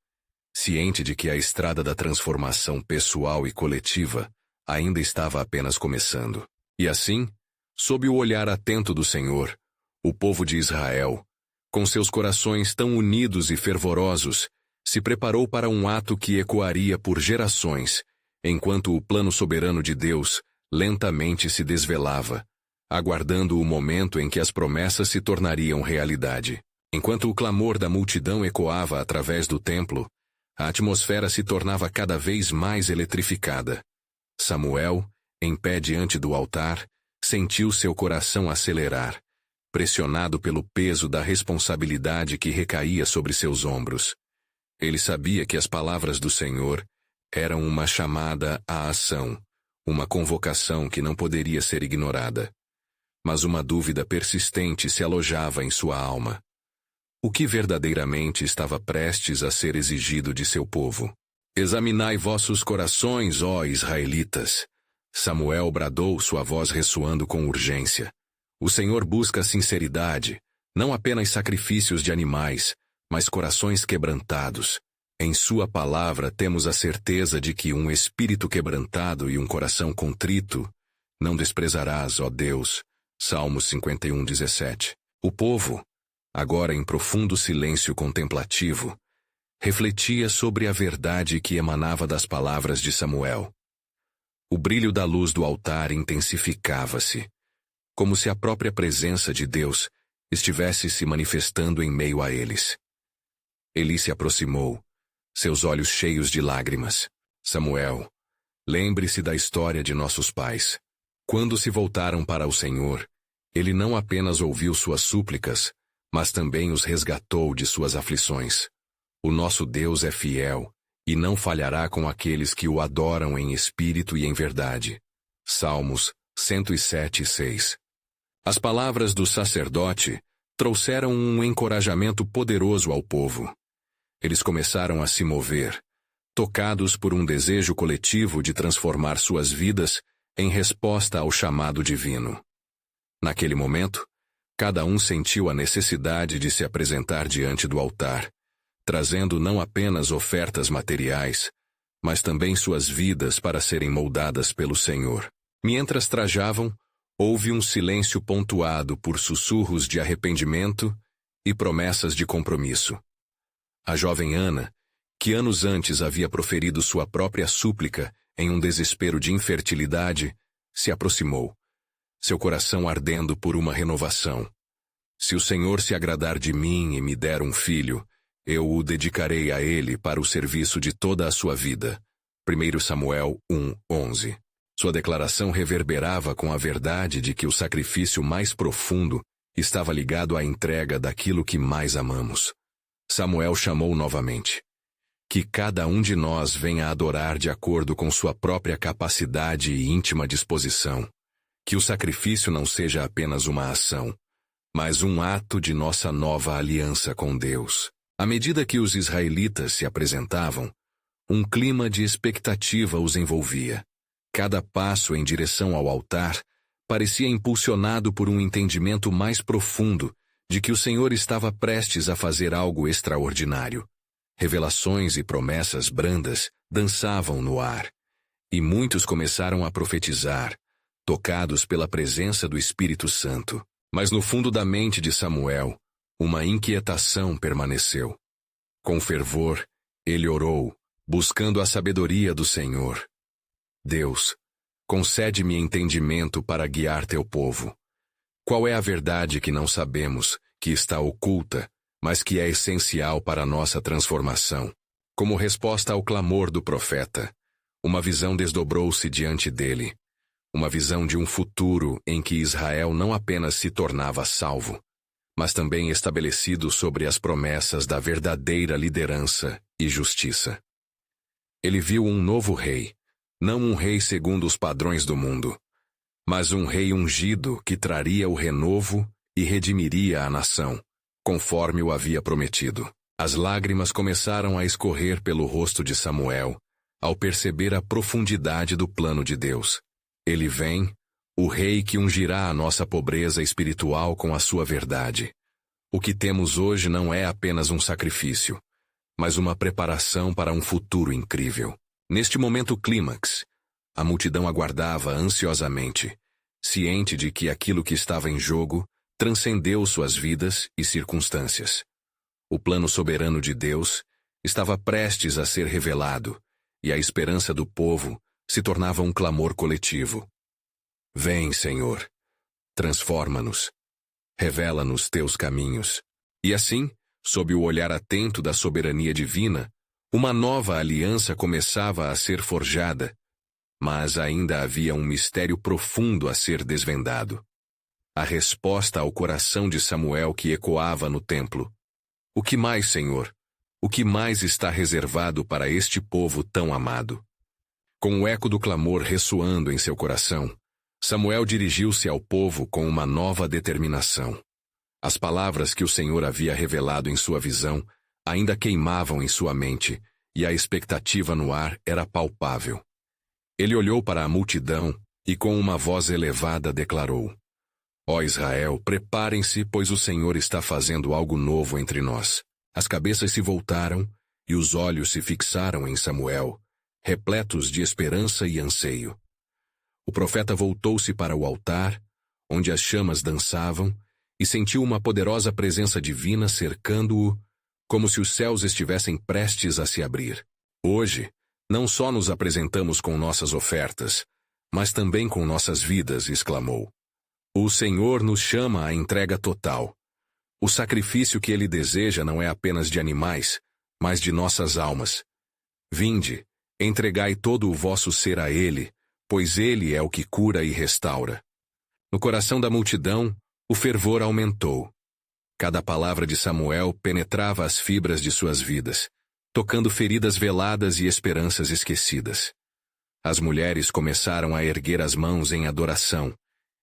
ciente de que a estrada da transformação pessoal e coletiva ainda estava apenas começando. E assim, sob o olhar atento do Senhor, o povo de Israel, com seus corações tão unidos e fervorosos, se preparou para um ato que ecoaria por gerações, enquanto o plano soberano de Deus lentamente se desvelava, aguardando o momento em que as promessas se tornariam realidade. Enquanto o clamor da multidão ecoava através do templo, a atmosfera se tornava cada vez mais eletrificada. Samuel, em pé diante do altar, sentiu seu coração acelerar, pressionado pelo peso da responsabilidade que recaía sobre seus ombros. Ele sabia que as palavras do Senhor eram uma chamada à ação, uma convocação que não poderia ser ignorada. Mas uma dúvida persistente se alojava em sua alma. O que verdadeiramente estava prestes a ser exigido de seu povo? Examinai vossos corações, ó israelitas. Samuel bradou, sua voz ressoando com urgência. O Senhor busca sinceridade, não apenas sacrifícios de animais, mas corações quebrantados. Em sua palavra temos a certeza de que um espírito quebrantado e um coração contrito não desprezarás, ó Deus. Salmos 51:17. O povo, agora em profundo silêncio contemplativo, refletia sobre a verdade que emanava das palavras de Samuel. O brilho da luz do altar intensificava-se, como se a própria presença de Deus estivesse se manifestando em meio a eles. Eli se aproximou, seus olhos cheios de lágrimas. Samuel, lembre-se da história de nossos pais. Quando se voltaram para o Senhor, Ele não apenas ouviu suas súplicas, mas também os resgatou de suas aflições. O nosso Deus é fiel, e não falhará com aqueles que o adoram em espírito e em verdade. Salmos 107:6. As palavras do sacerdote trouxeram um encorajamento poderoso ao povo. Eles começaram a se mover, tocados por um desejo coletivo de transformar suas vidas em resposta ao chamado divino. Naquele momento, cada um sentiu a necessidade de se apresentar diante do altar, trazendo não apenas ofertas materiais, mas também suas vidas para serem moldadas pelo Senhor. Mientras trajavam, houve um silêncio pontuado por sussurros de arrependimento e promessas de compromisso. A jovem Ana, que anos antes havia proferido sua própria súplica em um desespero de infertilidade, se aproximou, seu coração ardendo por uma renovação. Se o Senhor se agradar de mim e me der um filho, eu o dedicarei a ele para o serviço de toda a sua vida. 1 Samuel 1:11. Sua declaração reverberava com a verdade de que o sacrifício mais profundo estava ligado à entrega daquilo que mais amamos. Samuel chamou novamente. Que cada um de nós venha adorar de acordo com sua própria capacidade e íntima disposição. Que o sacrifício não seja apenas uma ação, mas um ato de nossa nova aliança com Deus. À medida que os israelitas se apresentavam, um clima de expectativa os envolvia. Cada passo em direção ao altar parecia impulsionado por um entendimento mais profundo de que o Senhor estava prestes a fazer algo extraordinário. Revelações e promessas brandas dançavam no ar, e muitos começaram a profetizar, tocados pela presença do Espírito Santo. Mas no fundo da mente de Samuel, uma inquietação permaneceu. Com fervor, ele orou, buscando a sabedoria do Senhor. Deus, concede-me entendimento para guiar teu povo. Qual é a verdade que não sabemos, que está oculta, mas que é essencial para a nossa transformação? Como resposta ao clamor do profeta, uma visão desdobrou-se diante dele. Uma visão de um futuro em que Israel não apenas se tornava salvo, mas também estabelecido sobre as promessas da verdadeira liderança e justiça. Ele viu um novo rei, não um rei segundo os padrões do mundo, mas um rei ungido que traria o renovo e redimiria a nação, conforme o havia prometido. As lágrimas começaram a escorrer pelo rosto de Samuel, ao perceber a profundidade do plano de Deus. Ele vem, o rei que ungirá a nossa pobreza espiritual com a sua verdade. O que temos hoje não é apenas um sacrifício, mas uma preparação para um futuro incrível. Neste momento clímax, a multidão aguardava ansiosamente, ciente de que aquilo que estava em jogo transcendeu suas vidas e circunstâncias. O plano soberano de Deus estava prestes a ser revelado, e a esperança do povo se tornava um clamor coletivo. Vem, Senhor, transforma-nos, revela-nos teus caminhos. E assim, sob o olhar atento da soberania divina, uma nova aliança começava a ser forjada, mas ainda havia um mistério profundo a ser desvendado. A resposta ao coração de Samuel que ecoava no templo. O que mais, Senhor? O que mais está reservado para este povo tão amado? Com o eco do clamor ressoando em seu coração, Samuel dirigiu-se ao povo com uma nova determinação. As palavras que o Senhor havia revelado em sua visão ainda queimavam em sua mente, e a expectativa no ar era palpável. Ele olhou para a multidão e com uma voz elevada declarou: Ó Israel, preparem-se, pois o Senhor está fazendo algo novo entre nós. As cabeças se voltaram e os olhos se fixaram em Samuel, repletos de esperança e anseio. O profeta voltou-se para o altar, onde as chamas dançavam, e sentiu uma poderosa presença divina cercando-o, como se os céus estivessem prestes a se abrir. Hoje, não só nos apresentamos com nossas ofertas, mas também com nossas vidas, exclamou. O Senhor nos chama à entrega total. O sacrifício que Ele deseja não é apenas de animais, mas de nossas almas. Vinde, entregai todo o vosso ser a Ele, pois Ele é o que cura e restaura. No coração da multidão, o fervor aumentou. Cada palavra de Samuel penetrava as fibras de suas vidas, tocando feridas veladas e esperanças esquecidas. As mulheres começaram a erguer as mãos em adoração,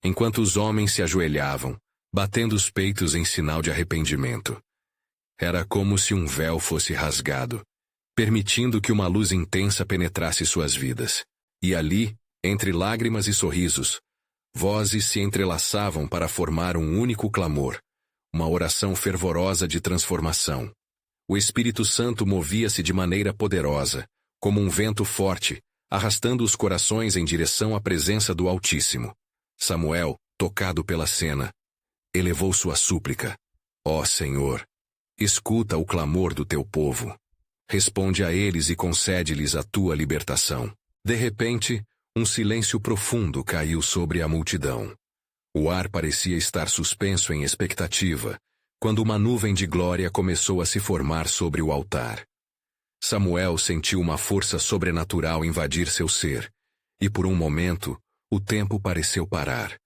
enquanto os homens se ajoelhavam, batendo os peitos em sinal de arrependimento. Era como se um véu fosse rasgado, permitindo que uma luz intensa penetrasse suas vidas. E ali, entre lágrimas e sorrisos, vozes se entrelaçavam para formar um único clamor, uma oração fervorosa de transformação. O Espírito Santo movia-se de maneira poderosa, como um vento forte, arrastando os corações em direção à presença do Altíssimo. Samuel, tocado pela cena, elevou sua súplica. Ó Senhor, escuta o clamor do teu povo. Responde a eles e concede-lhes a tua libertação. De repente, um silêncio profundo caiu sobre a multidão. O ar parecia estar suspenso em expectativa, quando uma nuvem de glória começou a se formar sobre o altar. Samuel sentiu uma força sobrenatural invadir seu ser, e por um momento, o tempo pareceu parar.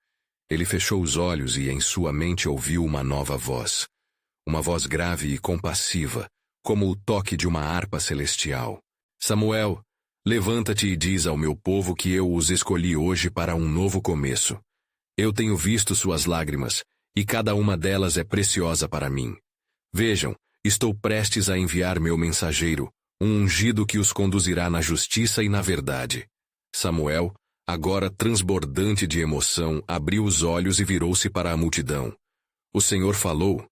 Ele fechou os olhos e em sua mente ouviu uma nova voz. Uma voz grave e compassiva, como o toque de uma harpa celestial. Samuel, levanta-te e diz ao meu povo que eu os escolhi hoje para um novo começo. Eu tenho visto suas lágrimas, e cada uma delas é preciosa para mim. Vejam, estou prestes a enviar meu mensageiro, um ungido que os conduzirá na justiça e na verdade. Samuel, agora transbordante de emoção, abriu os olhos e virou-se para a multidão. O Senhor falou.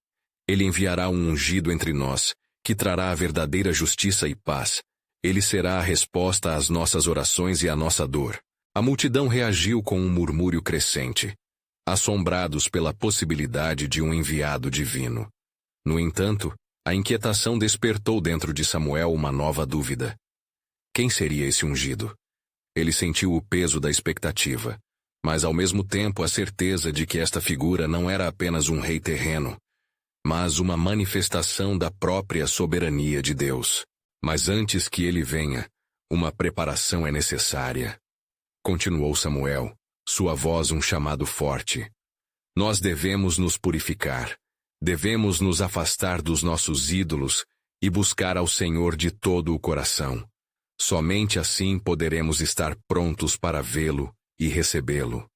Ele enviará um ungido entre nós, que trará a verdadeira justiça e paz. Ele será a resposta às nossas orações e à nossa dor. A multidão reagiu com um murmúrio crescente, assombrados pela possibilidade de um enviado divino. No entanto, a inquietação despertou dentro de Samuel uma nova dúvida. Quem seria esse ungido? Ele sentiu o peso da expectativa, mas ao mesmo tempo a certeza de que esta figura não era apenas um rei terreno, mas uma manifestação da própria soberania de Deus. Mas antes que ele venha, uma preparação é necessária. Continuou Samuel, sua voz um chamado forte. Nós devemos nos purificar, devemos nos afastar dos nossos ídolos e buscar ao Senhor de todo o coração. Somente assim poderemos estar prontos para vê-lo e recebê-lo.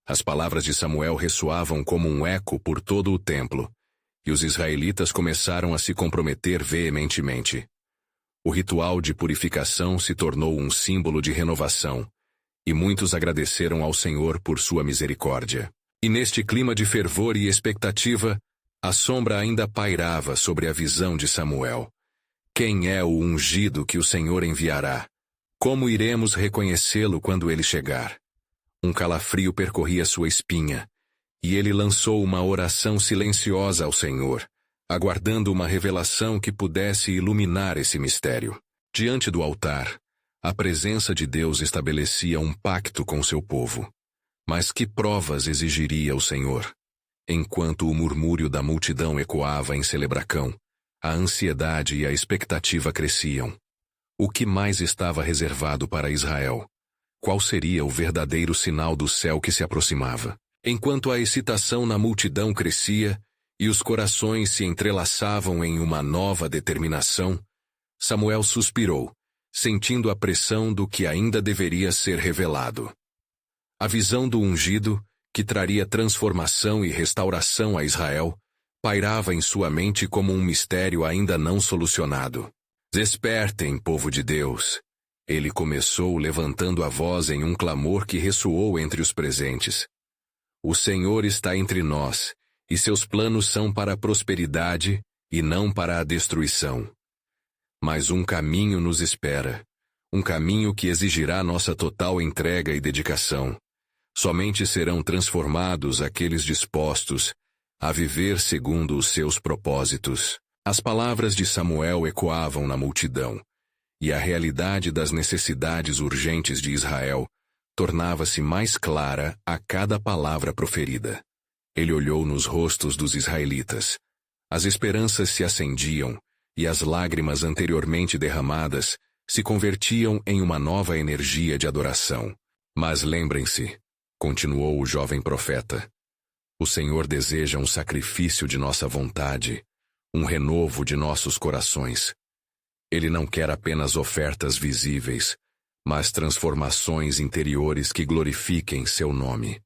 As palavras de Samuel ressoavam como um eco por todo o templo, e os israelitas começaram a se comprometer veementemente. O ritual de purificação se tornou um símbolo de renovação, e muitos agradeceram ao Senhor por sua misericórdia. E neste clima de fervor e expectativa, a sombra ainda pairava sobre a visão de Samuel. Quem é o ungido que o Senhor enviará? Como iremos reconhecê-lo quando ele chegar? Um calafrio percorria sua espinha, e ele lançou uma oração silenciosa ao Senhor, aguardando uma revelação que pudesse iluminar esse mistério. Diante do altar, a presença de Deus estabelecia um pacto com seu povo. Mas que provas exigiria o Senhor? Enquanto o murmúrio da multidão ecoava em Celebracão, a ansiedade e a expectativa cresciam. O que mais estava reservado para Israel? Qual seria o verdadeiro sinal do céu que se aproximava? Enquanto a excitação na multidão crescia e os corações se entrelaçavam em uma nova determinação, Samuel suspirou, sentindo a pressão do que ainda deveria ser revelado. A visão do ungido, que traria transformação e restauração a Israel, pairava em sua mente como um mistério ainda não solucionado. Despertem, povo de Deus! Ele começou levantando a voz em um clamor que ressoou entre os presentes. O Senhor está entre nós, e seus planos são para a prosperidade e não para a destruição. Mas um caminho nos espera, um caminho que exigirá nossa total entrega e dedicação. Somente serão transformados aqueles dispostos a viver segundo os seus propósitos. As palavras de Samuel ecoavam na multidão, e a realidade das necessidades urgentes de Israel tornava-se mais clara a cada palavra proferida. Ele olhou nos rostos dos israelitas. As esperanças se acendiam, e as lágrimas anteriormente derramadas se convertiam em uma nova energia de adoração. Mas lembrem-se, continuou o jovem profeta, o Senhor deseja um sacrifício de nossa vontade, um renovo de nossos corações. Ele não quer apenas ofertas visíveis, mas transformações interiores que glorifiquem seu nome.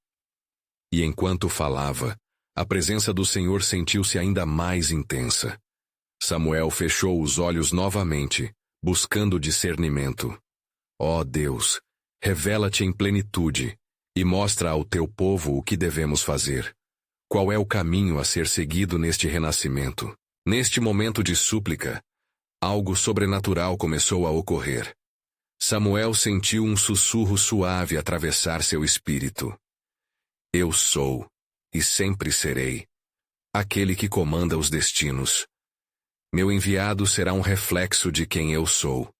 E enquanto falava, a presença do Senhor sentiu-se ainda mais intensa. Samuel fechou os olhos novamente, buscando discernimento. Ó Deus, revela-te em plenitude e mostra ao teu povo o que devemos fazer. Qual é o caminho a ser seguido neste renascimento? Neste momento de súplica, algo sobrenatural começou a ocorrer. Samuel sentiu um sussurro suave atravessar seu espírito. Eu sou, e sempre serei, aquele que comanda os destinos. Meu enviado será um reflexo de quem eu sou.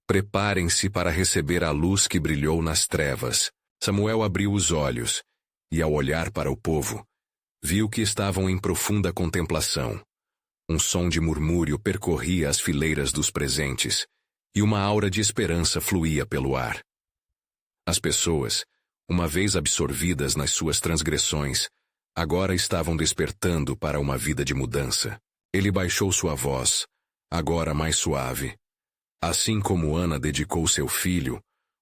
Preparem-se para receber a luz que brilhou nas trevas. Samuel abriu os olhos, e ao olhar para o povo, viu que estavam em profunda contemplação. Um som de murmúrio percorria as fileiras dos presentes, e uma aura de esperança fluía pelo ar. As pessoas, uma vez absorvidas nas suas transgressões, agora estavam despertando para uma vida de mudança. Ele baixou sua voz, agora mais suave. Assim como Ana dedicou seu filho,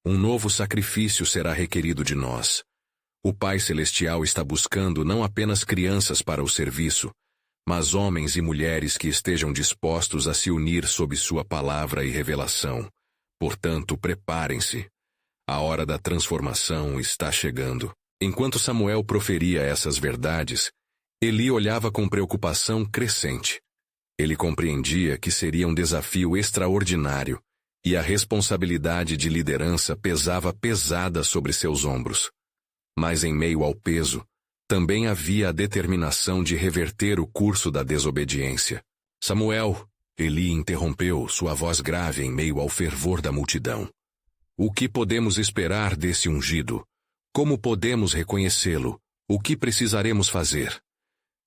um novo sacrifício será requerido de nós. O Pai Celestial está buscando não apenas crianças para o serviço, mas homens e mulheres que estejam dispostos a se unir sob sua palavra e revelação. Portanto, preparem-se. A hora da transformação está chegando. Enquanto Samuel proferia essas verdades, Eli olhava com preocupação crescente. Ele compreendia que seria um desafio extraordinário, e a responsabilidade de liderança pesava pesada sobre seus ombros. Mas em meio ao peso, também havia a determinação de reverter o curso da desobediência. Samuel, Eli interrompeu, sua voz grave em meio ao fervor da multidão. O que podemos esperar desse ungido? Como podemos reconhecê-lo? O que precisaremos fazer?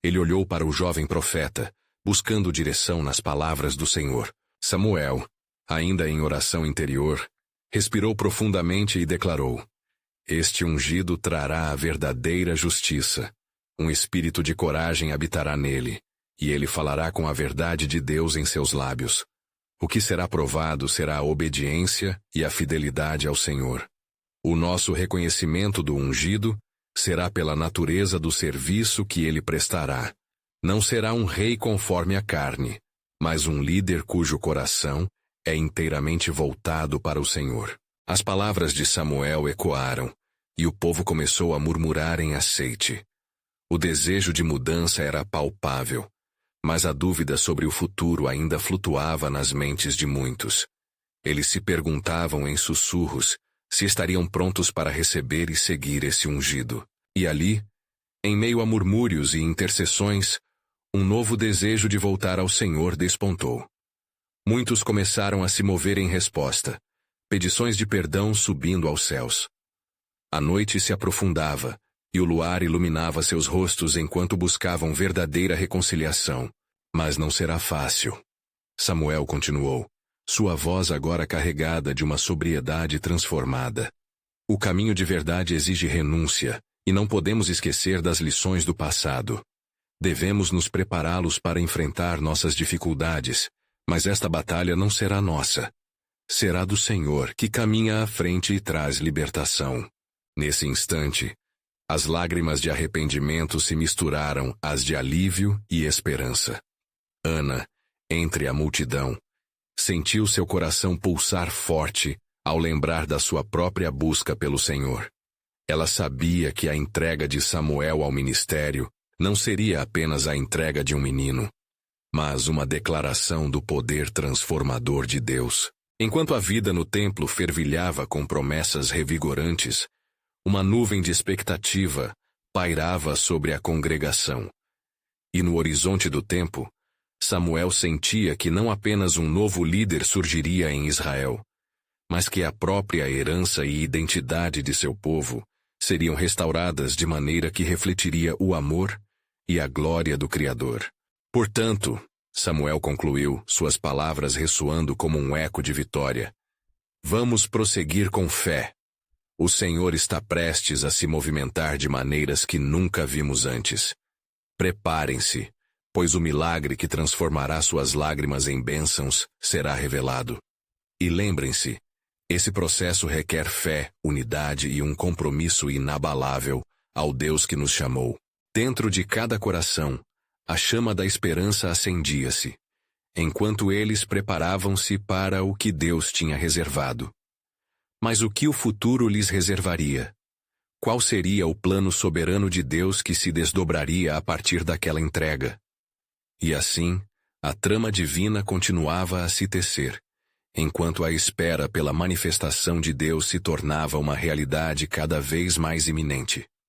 Ele olhou para o jovem profeta, buscando direção nas palavras do Senhor. Samuel, ainda em oração interior, respirou profundamente e declarou: Este ungido trará a verdadeira justiça. Um espírito de coragem habitará nele, e ele falará com a verdade de Deus em seus lábios. O que será provado será a obediência e a fidelidade ao Senhor. O nosso reconhecimento do ungido será pela natureza do serviço que ele prestará. Não será um rei conforme a carne, mas um líder cujo coração é inteiramente voltado para o Senhor. As palavras de Samuel ecoaram, e o povo começou a murmurar em aceite. O desejo de mudança era palpável, mas a dúvida sobre o futuro ainda flutuava nas mentes de muitos. Eles se perguntavam em sussurros se estariam prontos para receber e seguir esse ungido. E ali, em meio a murmúrios e intercessões, um novo desejo de voltar ao Senhor despontou. Muitos começaram a se mover em resposta, petições de perdão subindo aos céus. A noite se aprofundava, e o luar iluminava seus rostos enquanto buscavam verdadeira reconciliação. Mas não será fácil. Samuel continuou, sua voz agora carregada de uma sobriedade transformada. O caminho de verdade exige renúncia, e não podemos esquecer das lições do passado. Devemos nos prepará-los para enfrentar nossas dificuldades, mas esta batalha não será nossa. Será do Senhor, que caminha à frente e traz libertação. Nesse instante, as lágrimas de arrependimento se misturaram às de alívio e esperança. Ana, entre a multidão, sentiu seu coração pulsar forte ao lembrar da sua própria busca pelo Senhor. Ela sabia que a entrega de Samuel ao ministério não seria apenas a entrega de um menino, mas uma declaração do poder transformador de Deus. Enquanto a vida no templo fervilhava com promessas revigorantes, uma nuvem de expectativa pairava sobre a congregação. E no horizonte do tempo, Samuel sentia que não apenas um novo líder surgiria em Israel, mas que a própria herança e identidade de seu povo seriam restauradas de maneira que refletiria o amor e a glória do Criador. Portanto, Samuel concluiu, suas palavras ressoando como um eco de vitória: vamos prosseguir com fé. O Senhor está prestes a se movimentar de maneiras que nunca vimos antes. Preparem-se, pois o milagre que transformará suas lágrimas em bênçãos será revelado. E lembrem-se, esse processo requer fé, unidade e um compromisso inabalável ao Deus que nos chamou. Dentro de cada coração, a chama da esperança acendia-se, enquanto eles preparavam-se para o que Deus tinha reservado. Mas o que o futuro lhes reservaria? Qual seria o plano soberano de Deus que se desdobraria a partir daquela entrega? E assim, a trama divina continuava a se tecer, enquanto a espera pela manifestação de Deus se tornava uma realidade cada vez mais iminente.